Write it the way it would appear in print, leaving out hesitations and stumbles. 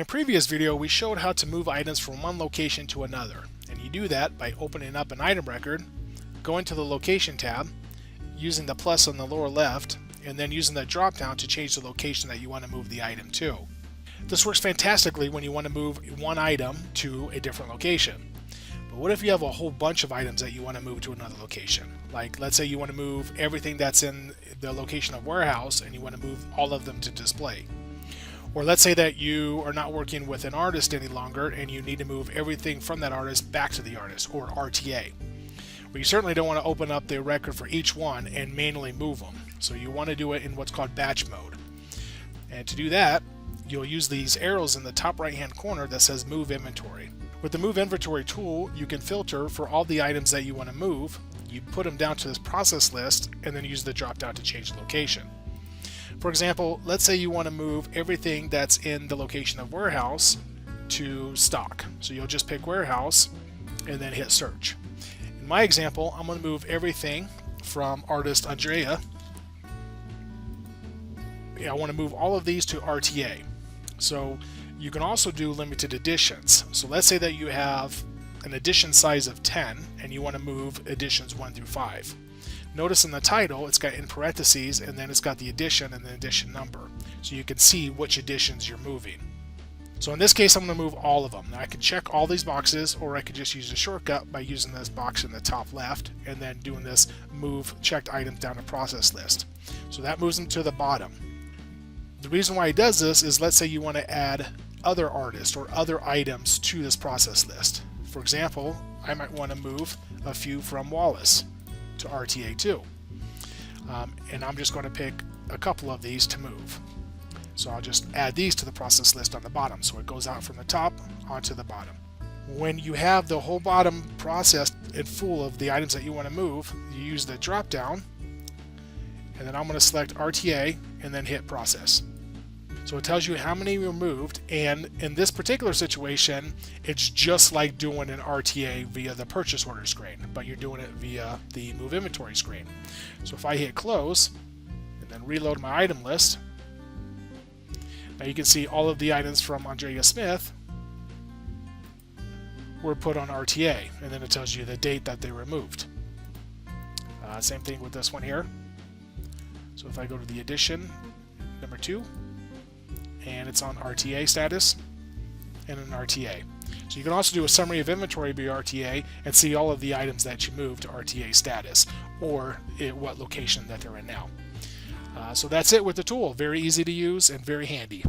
In a previous video, we showed how to move items from one location to another, and you do that by opening up an item record, going to the location tab, using the plus on the lower left, and then using the drop down to change the location that you want to move the item to. This works fantastically when you want to move one item to a different location. But what if you have a whole bunch of items that you want to move to another location? Like, let's say you want to move everything that's in the location of warehouse and you want to move all of them to display. Or let's say that you are not working with an artist any longer and you need to move everything from that artist back to the artist, or RTA. Well, you certainly don't want to open up the record for each one and manually move them. So you want to do it in what's called batch mode. And to do that, you'll use these arrows in the top right hand corner that says Move Inventory. With the Move Inventory tool, you can filter for all the items that you want to move. You put them down to this process list and then use the drop down to change the location. For example, let's say you want to move everything that's in the location of warehouse to stock. So you'll just pick warehouse and then hit search. In my example, I'm going to move everything from artist Andrea. I want to move all of these to RTA. So you can also do limited editions. So let's say that you have an edition size of 10 and you want to move editions 1 through 5. Notice in the title it's got in parentheses and then it's got the edition and the edition number, so you can see which editions you're moving. So in this case I'm going to move all of them. Now I can check all these boxes, or I could just use a shortcut by using this box in the top left and then doing this move checked items down to process list. So that moves them to the bottom. The reason why it does this is, let's say you want to add other artists or other items to this process list. For example, I might want to move a few from Wallace to RTA2, and I'm just going to pick a couple of these to move. So I'll just add these to the process list on the bottom, so it goes out from the top onto the bottom. When you have the whole bottom processed and full of the items that you want to move, you use the drop down, and then I'm going to select RTA and then hit process. So it tells you how many removed, and in this particular situation, it's just like doing an RTA via the purchase order screen, but you're doing it via the Move Inventory screen. So if I hit close and then reload my item list, now you can see all of the items from Andrea Smith were put on RTA, and then it tells you the date that they were removed. Same thing with this one here. So if I go to the edition number 2, and it's on RTA status and an RTA. So you can also do a summary of inventory via RTA and see all of the items that you moved to RTA status, or at what location that they're in now. So that's it with the tool. Very easy to use and very handy.